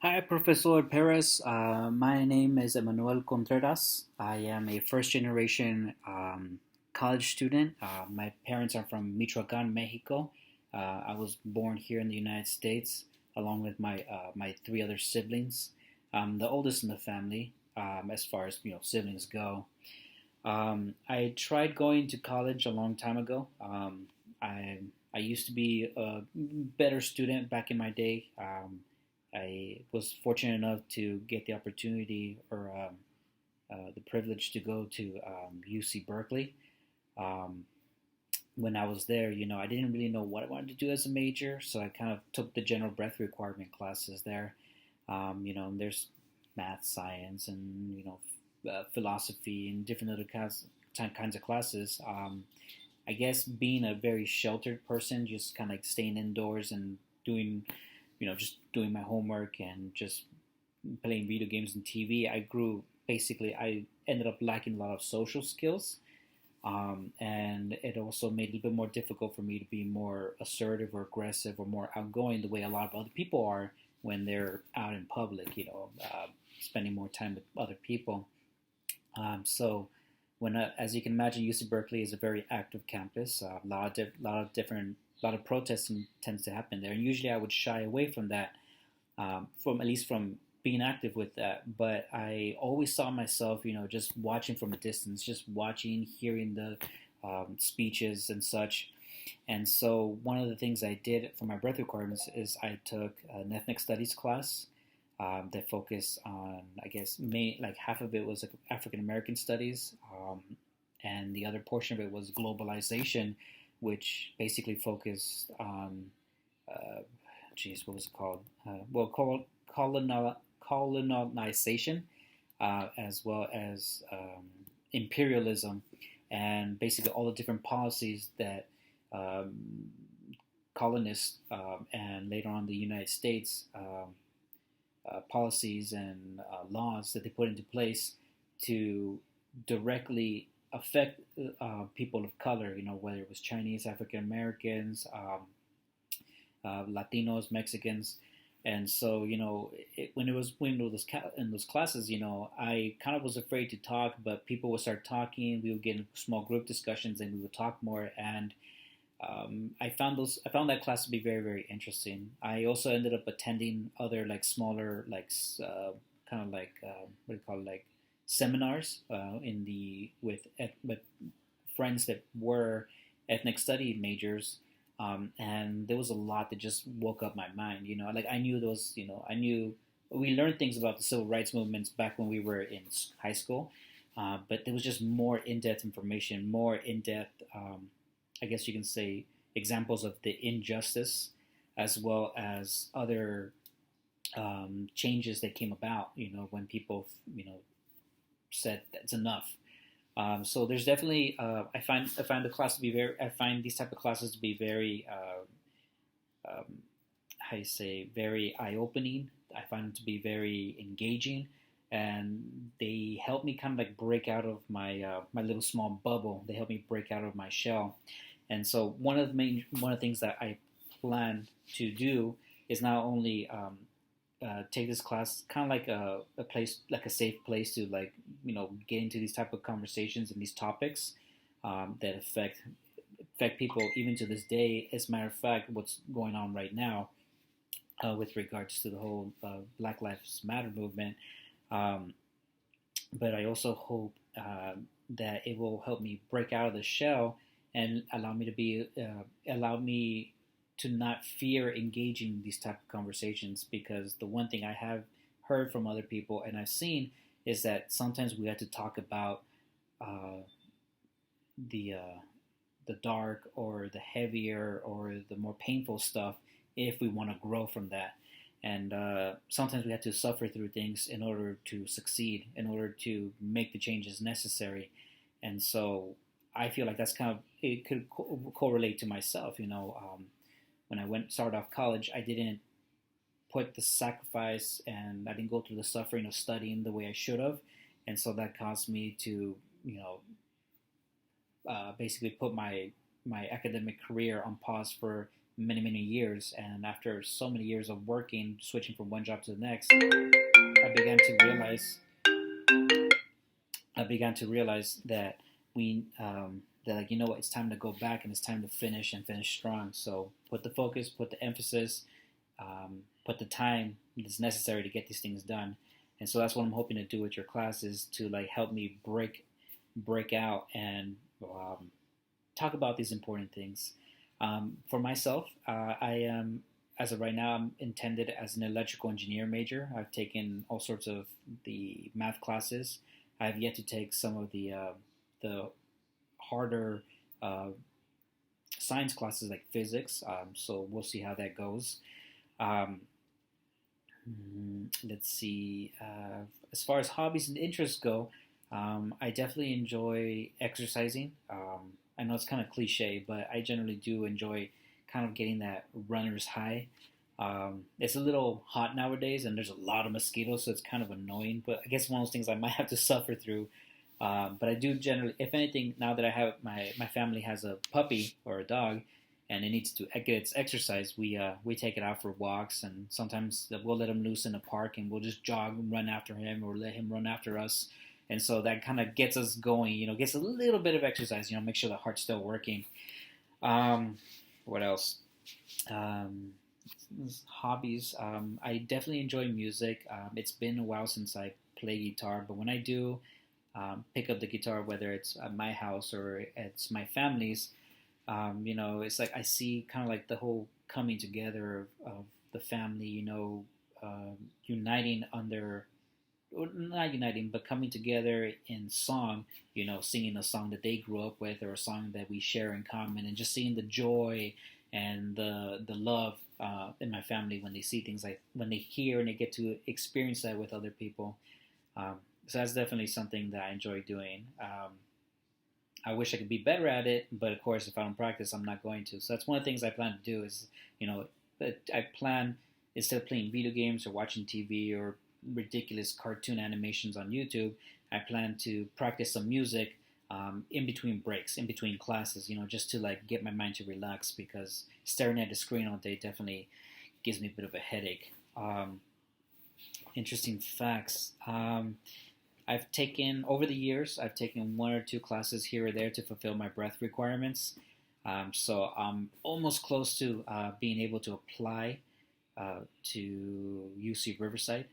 Hi, Professor Perez. My name is Emmanuel Contreras. I am a first generation college student. My parents are from Michoacan, Mexico. I was born here in the United States along with my three other siblings. I'm the oldest in the family as far as siblings go. I tried going to college a long time ago. I used to be a better student back in my day. I was fortunate enough to get the opportunity or the privilege to go to UC Berkeley. Um, when I was there, I didn't really know what I wanted to do as a major, so I kind of took the general breadth requirement classes there. There's math, science, and philosophy and different other kinds of classes. I guess being a very sheltered person, just kind of like staying indoors and doing, just doing my homework and just playing video games and TV, I ended up lacking a lot of social skills. And it also made it a little bit more difficult for me to be more assertive or aggressive or more outgoing the way a lot of other people are when they're out in public, spending more time with other people. So as you can imagine, UC Berkeley is a very active campus. Lot of protesting tends to happen there, and usually I would shy away from that, from at least from being active with that. But I always saw myself, just watching from a distance, just watching, hearing the speeches and such. And so one of the things I did for my breadth requirements is I took an ethnic studies class that focused on, I guess, like half of it was like African American studies, and the other portion of it was globalization, which basically focused on, uh, what was it called? Colonization, as well as imperialism, and basically all the different policies that um, colonists and later on the United States policies and laws that they put into place to directly affect people of color, whether it was Chinese, African Americans, Latinos, Mexicans. And so, when it was in those classes, I kind of was afraid to talk, but people would start talking. We would get in small group discussions, and we would talk more. And I found that class to be very very interesting. I also ended up attending other like smaller like kind of like what do you call it, like seminars in the with friends that were ethnic study majors. And there was a lot that just woke up my mind. Like I knew those. I knew we learned things about the civil rights movements back when we were in high school, but there was just more in-depth information, more in-depth, I guess you can say, examples of the injustice as well as other changes that came about, when people, said that's enough. So there's definitely, I find the class to be very, I find these type of classes to be very, um, how you say, very eye-opening. I find them to be very engaging, and they help me kind of like break out of my little small bubble. They help me break out of my shell. And so one of the things that I plan to do is not only take this class kind of like a place, like a safe place to like get into these type of conversations and these topics that affect people even to this day. As a matter of fact, what's going on right now with regards to the whole Black Lives Matter movement. Um, but I also hope that it will help me break out of the shell and allow me to not fear engaging in these type of conversations, because the one thing I have heard from other people and I've seen is that sometimes we have to talk about uh, the uh, the dark or the heavier or the more painful stuff if we want to grow from that. And sometimes we have to suffer through things in order to succeed, in order to make the changes necessary. And so I feel like that's kind of, it could correlate to myself. When I started off college, I didn't put the sacrifice and I didn't go through the suffering of studying the way I should have. And so that caused me to, basically put my academic career on pause for many many years, and after so many years of working, switching from one job to the next, I began to realize that we that, like, you know what, it's time to go back and it's time to finish and finish strong. So put the focus, put the emphasis, put the time that's necessary to get these things done. And so that's what I'm hoping to do with your classes, to like help me break out and talk about these important things. For myself, I am, as of right now, I'm intended as an electrical engineer major. I've taken all sorts of the math classes. I have yet to take some of the harder uh, science classes like physics. So we'll see how that goes. Um, let's see. As far as hobbies and interests go, I definitely enjoy exercising. I know it's kind of cliche, but I generally do enjoy kind of getting that runner's high. It's a little hot nowadays, and there's a lot of mosquitoes, so it's kind of annoying. But I guess one of those things I might have to suffer through. But I do generally, if anything, now that I have my family has a puppy or a dog, and it needs to get its exercise, we take it out for walks, and sometimes we'll let him loose in the park, and we'll just jog and run after him, or let him run after us. And so that kind of gets us going, gets a little bit of exercise, make sure the heart's still working. Um, what else? Um, Hobbies. I definitely enjoy music. It's been a while since I play guitar, but when I do pick up the guitar, whether it's at my house or it's my family's, it's like I see kind of like the whole coming together of the family, uniting under, or not uniting, but coming together in song, singing a song that they grew up with, or a song that we share in common, and just seeing the joy and the love in my family when they see things, like when they hear and they get to experience that with other people. So that's definitely something that I enjoy doing. I wish I could be better at it, but of course, if I don't practice, I'm not going to. So that's one of the things I plan to do is, I plan, instead of playing video games or watching TV or ridiculous cartoon animations on YouTube, I plan to practice some music in between breaks, in between classes, just to like get my mind to relax, because staring at the screen all day definitely gives me a bit of a headache. Interesting facts. Over the years, I've taken one or two classes here or there to fulfill my breath requirements. So I'm almost close to being able to apply to UC Riverside,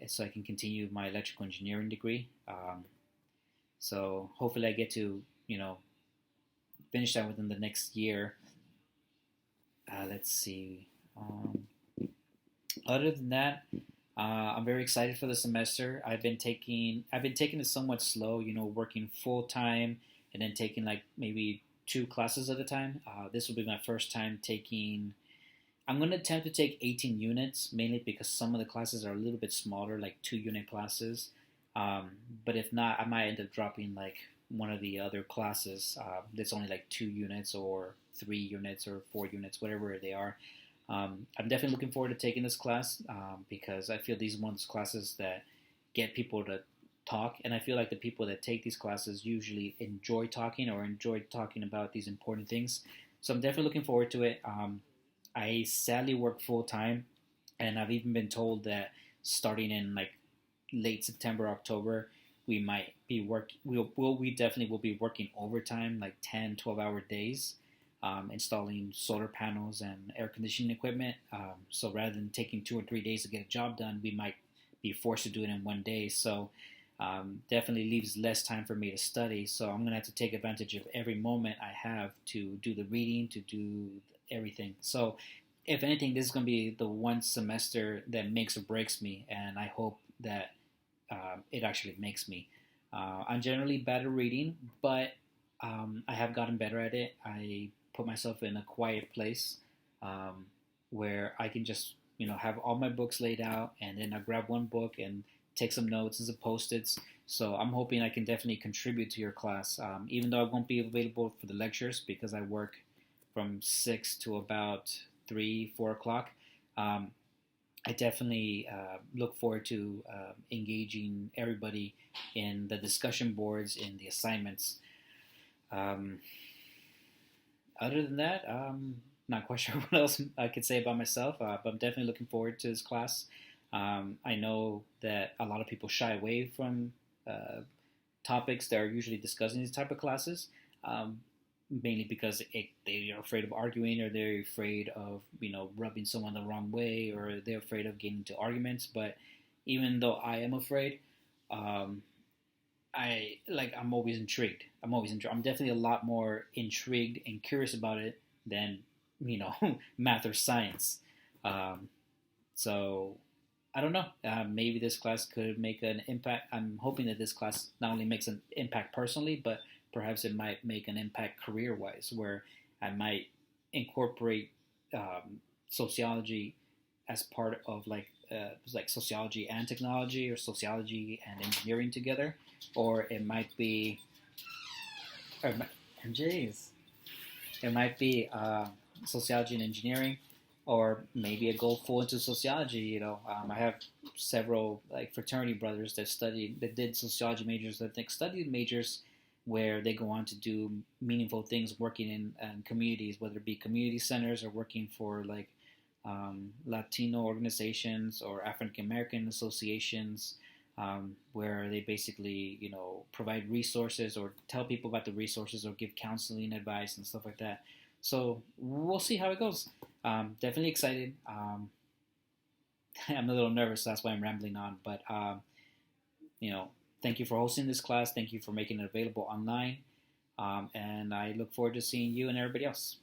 so I can continue my electrical engineering degree. So hopefully I get to, finish that within the next year. Let's see. Other than that, I'm very excited for the semester. I've been taking it somewhat slow, working full time and then taking like maybe two classes at a time. This will be my first time taking. I'm going to attempt to take 18 units, mainly because some of the classes are a little bit smaller, like 2 unit classes. But if not, I might end up dropping like one of the other classes that's only like 2 units or 3 units or 4 units, whatever they are. I'm definitely looking forward to taking this class because I feel these are one of those classes that get people to talk, and I feel like the people that take these classes usually enjoy talking or enjoy talking about these important things. So I'm definitely looking forward to it. I sadly work full time, and I've even been told that starting in like late September, October, we might be we definitely will be working overtime, like 10, 12-hour days, installing solar panels and air conditioning equipment. So rather than taking 2 or 3 days to get a job done, we might be forced to do it in one day. So definitely leaves less time for me to study. So I'm going to have to take advantage of every moment I have to do the reading, to do everything. So if anything, this is going to be the one semester that makes or breaks me, and I hope that it actually makes me. I'm generally bad at reading, but I have gotten better at it. I put myself in a quiet place where I can just, have all my books laid out, and then I grab one book and take some notes and some post-its. So I'm hoping I can definitely contribute to your class, even though I won't be available for the lectures because I work from 6 to about 3, 4 o'clock. I definitely look forward to engaging everybody in the discussion boards, in the assignments. Um, Other than that, not quite sure what else I could say about myself, but I'm definitely looking forward to this class. I know that a lot of people shy away from topics that are usually discussed in these type of classes, um, mainly because they are afraid of arguing, or they're afraid of rubbing someone the wrong way, or they're afraid of getting into arguments. But even though I am afraid, um, I'm always intrigued. I'm always intrigued. I'm definitely a lot more intrigued and curious about it than math or science. Um, so I don't know. Maybe this class could make an impact. I'm hoping that this class not only makes an impact personally, but perhaps it might make an impact career wise, where I might incorporate sociology as part of like sociology and technology, or sociology and engineering together, or it might be, or jeez, it might be sociology and engineering, or maybe a go full into sociology. I have several like fraternity brothers that did sociology majors, that think studied majors where they go on to do meaningful things working in communities, whether it be community centers or working for like Latino organizations or African American associations, where they basically, provide resources or tell people about the resources or give counseling advice and stuff like that. So we'll see how it goes. Definitely excited. I'm a little nervous, so that's why I'm rambling on. But you know, thank you for hosting this class. Thank you for making it available online. And I look forward to seeing you and everybody else.